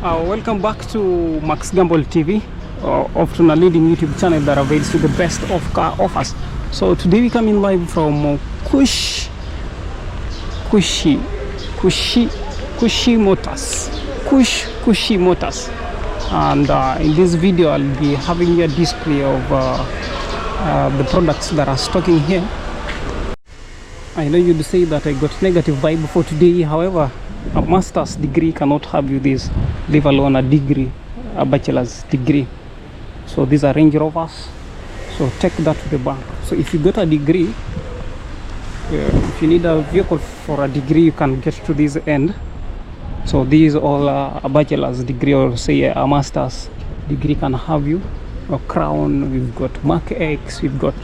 Welcome back to Max Gamble TV, often a leading YouTube channel that avails you the best of car offers. So today we come in live from Kushi Motors, Kushi Motors, and in this video I'll be having a display of the products that are stocking here. I know you'd say that I got negative vibe for today. However, a master's degree cannot have you this, leave alone a degree, a bachelor's degree. So these are Range Rovers, so take that to the bank. So if you got a degree, if you need a vehicle for a degree, you can get to this end. So these all a bachelor's degree, or say a master's degree can have you. A Crown, we've got Mark X, we've got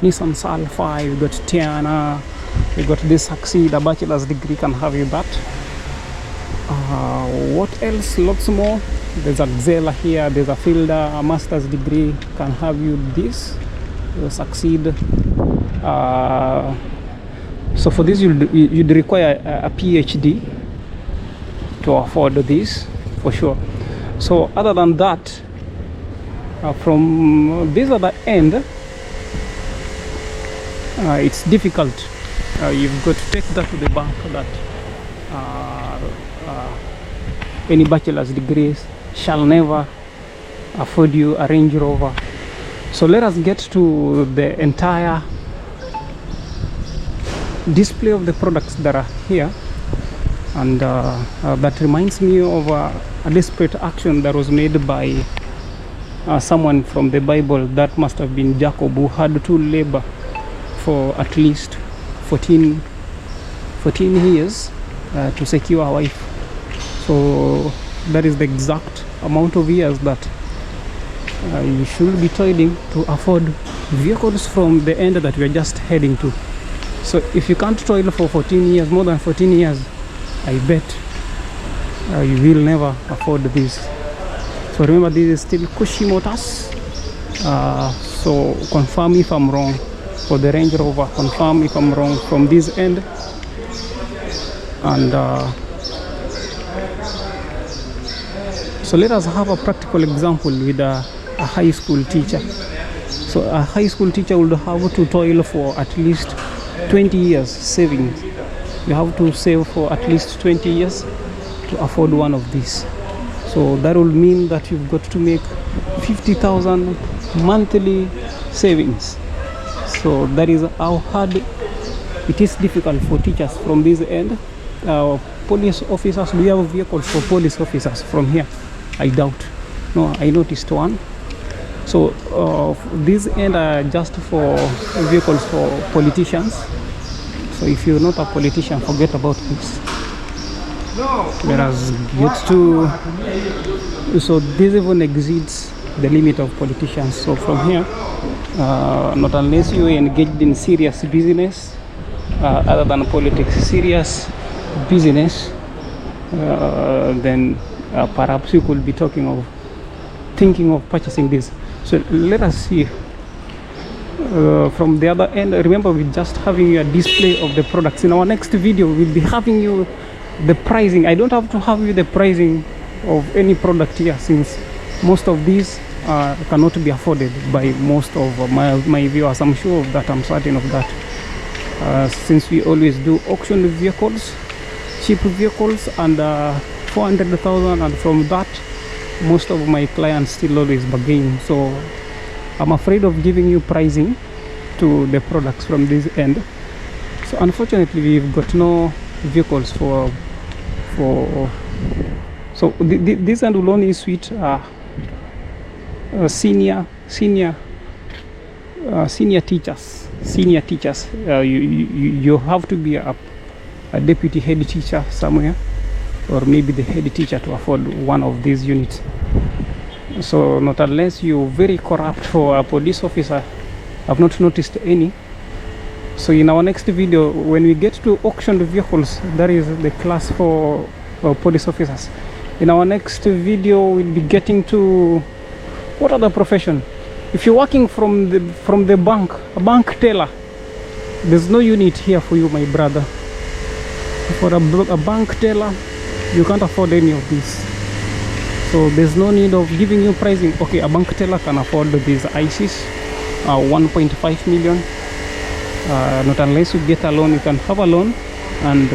Nissan Alpha, we've got Tiana, we've got this Succeed. A bachelor's degree can have you that. What else? Lots more. There's a Xela here, there's a Fielder. A master's degree can have you this, Succeed. So for this you'd require a PhD to afford this for sure. So other than that, from this other end, it's difficult. You've got to take that to the bank, that any bachelor's degrees shall never afford you a Range Rover. So let us get to the entire display of the products that are here. And that reminds me of a desperate action that was made by someone from the Bible. That must have been Jacob, who had to labor for at least 14 years to secure a wife. So that is the exact amount of years that you should be toiling to afford vehicles from the end that we are just heading to. So if you can't toil for 14 years, more than 14 years, I bet you will never afford this. So remember, this is still Kushi Motors. So confirm if I'm wrong. For the Range Rover, confirm if I'm wrong from this end. And so let us have a practical example with a high school teacher. So a high school teacher would have to toil for at least 20 years savings. You have to save for at least 20 years to afford one of these. So that will mean that you've got to make 50,000 monthly savings. So that is how hard it is difficult for teachers from this end. Police officers, do we have vehicles for police officers from here? I doubt. No, I noticed one. So this end are just for vehicles for politicians. So if you're not a politician, forget about this. Let us get to. So this even exceeds the limit of politicians. So from here, not unless you are engaged in serious business, other than politics, serious business, then perhaps you could be thinking of purchasing this. So let us see from the other end. Remember, we're just having a display of the products. In our next video, we'll be having you the pricing. I don't have to have you the pricing of any product here, since most of these cannot be afforded by most of my viewers. I'm sure of that, I'm certain of that, since we always do auction vehicles, cheap vehicles, and 400,000, and from that most of my clients still always bargain. So I'm afraid of giving you pricing to the products from this end. So unfortunately we've got no vehicles for so this end will only suit senior teachers. You have to be a deputy head teacher somewhere, or maybe the head teacher, to afford one of these units. So not unless you're very corrupt. For a police officer, I've not noticed any. So in our next video, when we get to auctioned vehicles, that is the class for police officers. In our next video, we'll be getting to what other profession. If you're working from the bank, a bank teller, there's no unit here for you, my brother. For a bank teller, you can't afford any of this. So there's no need of giving you pricing. Okay, a bank teller can afford these ICs, 1.5 million. Not unless you get a loan. You can have a loan and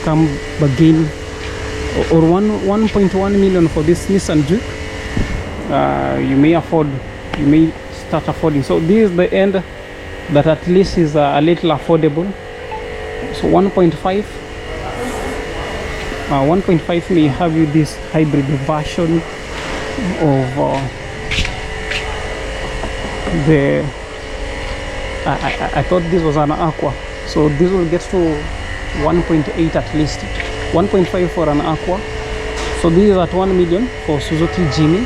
come again, or 1.1 million for this Nissan Juke. You may afford, you may start affording. So this is the end that at least is a little affordable. So 1.5 may have you this hybrid version of the I thought this was an Aqua, so this will get to 1.8 at least, 1.5 for an Aqua. So this is at 1 million for Suzuki Jimny.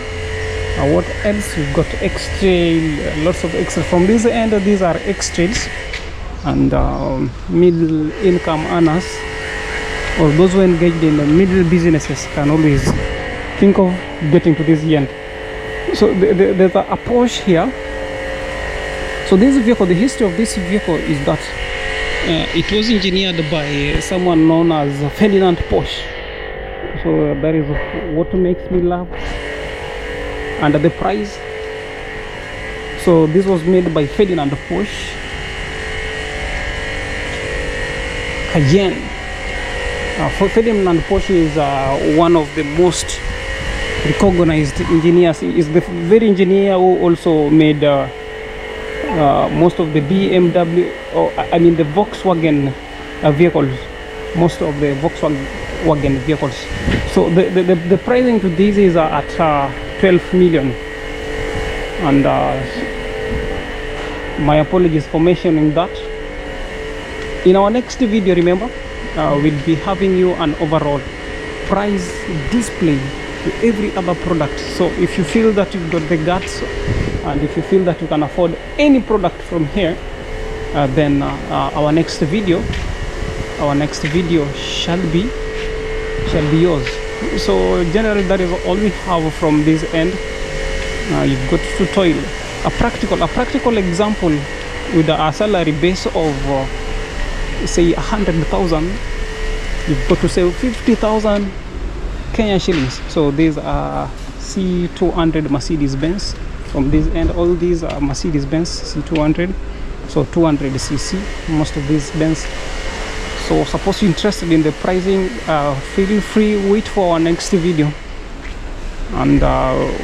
What else? We've got X-Trail, lots of extra from this end. These are X-Trails, and middle income earners or those who engaged in middle businesses can always think of getting to this end. So there's a Porsche here. So this vehicle, the history of this vehicle is that it was engineered by someone known as Ferdinand Porsche. So that is what makes me laugh. And the price, so this was made by Ferdinand Porsche. Cayenne. Ferdinand Porsche is one of the most recognized engineers. He is the very engineer who also made most of the BMW, or I mean the Volkswagen vehicles, most of the Volkswagen vehicles. So the pricing to this is at 12 million, and my apologies for mentioning that. In our next video, remember, we'll be having you an overall price display to every other product. So if you feel that you've got the guts and if you feel that you can afford any product from here, then our next video shall be yours. So generally that is all we have from this end. You've got to toil. A practical example with a salary base of say 100,000, you've got to save 50,000 Kenya shillings. So these are C200 Mercedes-Benz. From this end, all these are Mercedes-Benz C200, so 200cc, most of these Benz. So suppose you're interested in the pricing, feel free, wait for our next video, and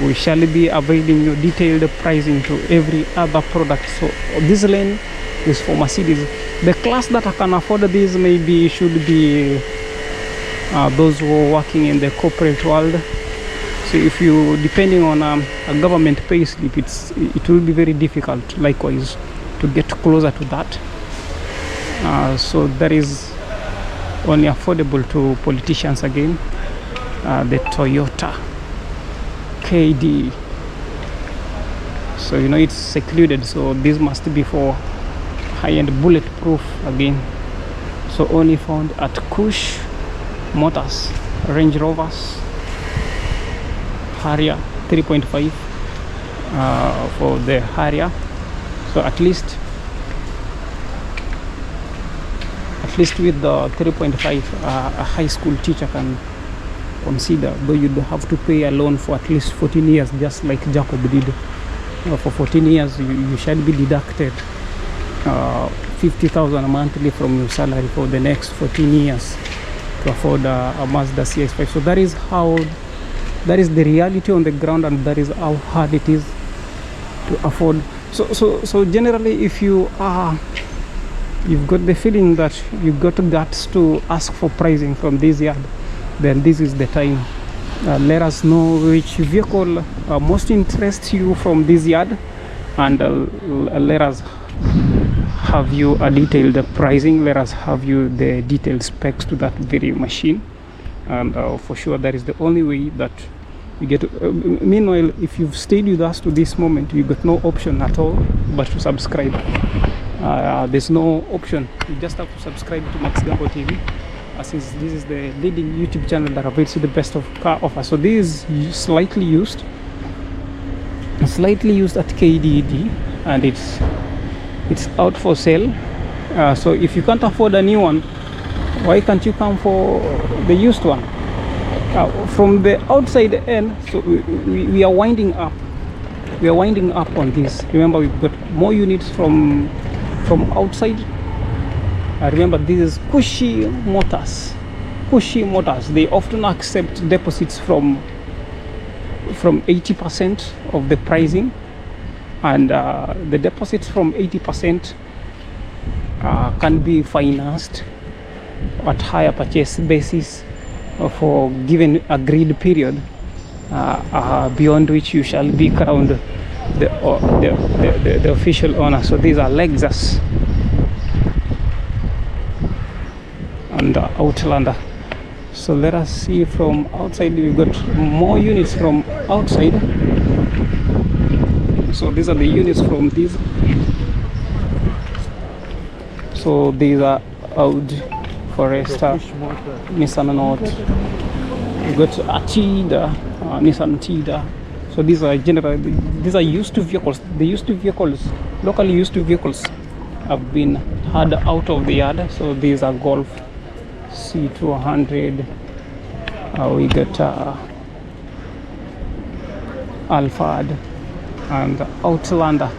we shall be availing you detailed pricing to every other product. So this lane is for Mercedes. The class that I can afford this maybe should be those who are working in the corporate world. So if you depending on a government pay slip, it will be very difficult likewise to get closer to that. So that is only affordable to politicians again. The Toyota KD, so you know it's secluded, so this must be for high-end bulletproof again. So only found at Kushi Motors, Range Rovers, Harrier 3.5 for the Harrier. So at least with the 3.5, a high school teacher can consider, though you'd have to pay a loan for at least 14 years, just like Jacob did. For 14 years you shall be deducted 50,000 monthly from your salary for the next 14 years to afford a Mazda CX-5. So that is the reality on the ground, and that is how hard it is to afford. So generally, if you've got the feeling that you've got guts to ask for pricing from this yard, then this is the time. Let us know which vehicle most interests you from this yard, and let us have you a detailed pricing. Let us have you the detailed specs to that very machine, and for sure that is the only way that you get to, meanwhile, if you've stayed with us to this moment, you got no option at all but to subscribe. There's no option, you just have to subscribe to Max Gamble TV, since this is the leading YouTube channel that avails you the best of car offers. So this is slightly used at KDD, and it's out for sale. So if you can't afford a new one, why can't you come for the used one? From the outside end, so we are winding up. We are winding up on this. Remember, we've got more units from outside. Remember, this is Kushi Motors. Kushi Motors. They often accept deposits from 80% of the pricing, and the deposits from 80% can be financed at higher purchase basis for given agreed period, beyond which you shall be crowned the official owner. So these are Lexus and Outlander. So let us see from outside. We've got more units from outside. So these are the units from these. So these are Audi, Forester, Nissan Note. We've got Atida, Nissan Tida. So these are used vehicles. The used vehicles, locally used vehicles, have been had out of the yard. So these are Golf C200. We got Alphard and Outlander.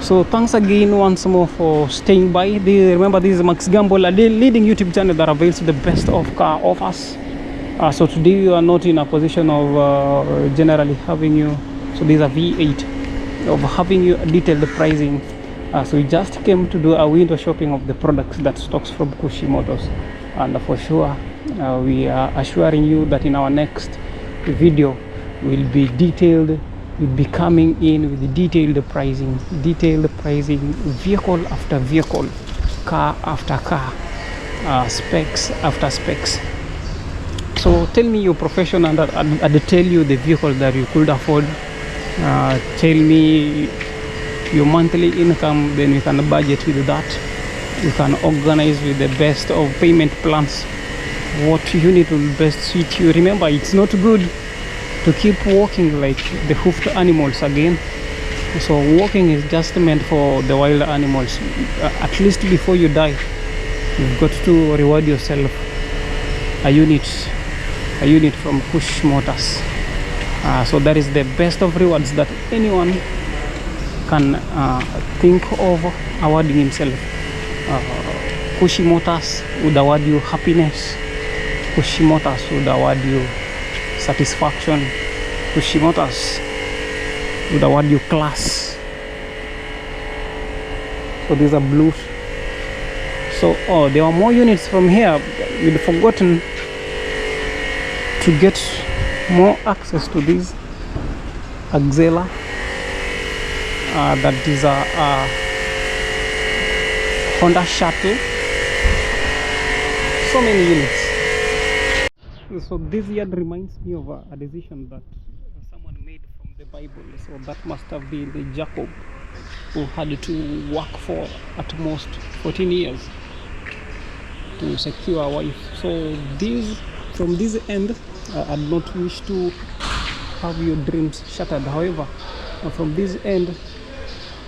So thanks again once more for staying by. Remember, this is Max Gamble, a leading YouTube channel that avails the best of car offers. So today we are not in a position of generally having you, so these are V8, of having you detailed pricing. So we just came to do a window shopping of the products that stocks from Kushi Motors, and for sure we are assuring you that in our next video will be detailed. We'll be coming in with detailed pricing, vehicle after vehicle, car after car, specs after specs. So tell me your profession, and I'll tell you the vehicle that you could afford. Tell me your monthly income, then we can budget with that. We can organize with the best of payment plans. What unit will best suit you. Remember, it's not good to keep walking like the hoofed animals again. So walking is just meant for the wild animals. At least before you die, you've got to reward yourself a unit from Kushi Motors. So that is the best of rewards that anyone can think of awarding himself. Kushi Motors would award you happiness. Kushi Motors would award you satisfaction. Kushi Motors would award you class. So these are blues. So there are more units from here. We'd forgotten to get more access to this Axela. That is a Honda Shuttle. So many units. So this yard reminds me of a decision that someone made from the Bible. So that must have been the Jacob, who had to work for at most 14 years to secure a wife. So from this end, I do not wish to have your dreams shattered. However, from this end,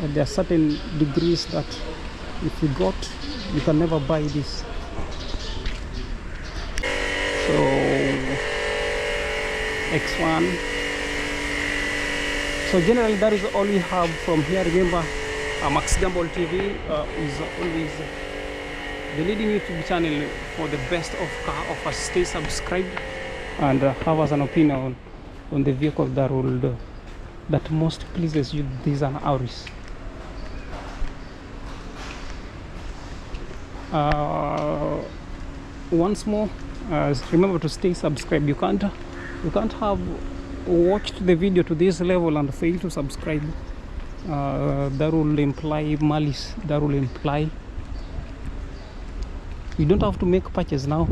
there are certain degrees that if you got, you can never buy this. So X1. So generally that is all we have from here. Remember, Max Gamble TV is always the leading YouTube channel for the best of car offers. Stay subscribed and have us an opinion on the vehicle that most pleases you. These are ours. Once more, remember to stay subscribed. You can't have watched the video to this level and fail to subscribe. That will imply malice. That will imply you don't have to make purchase now.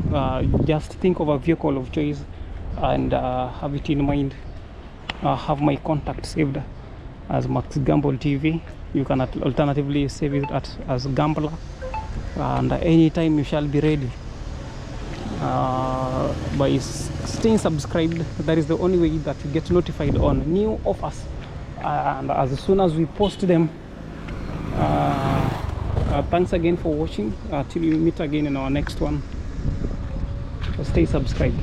Just think of a vehicle of choice and have it in mind. Have my contact saved as Max Gamble TV. You can alternatively save it as Gambler, and anytime you shall be ready. By staying subscribed, that is the only way that you get notified on new offers, and as soon as we post them. Thanks again for watching. Till we meet again in our next one. So stay subscribed.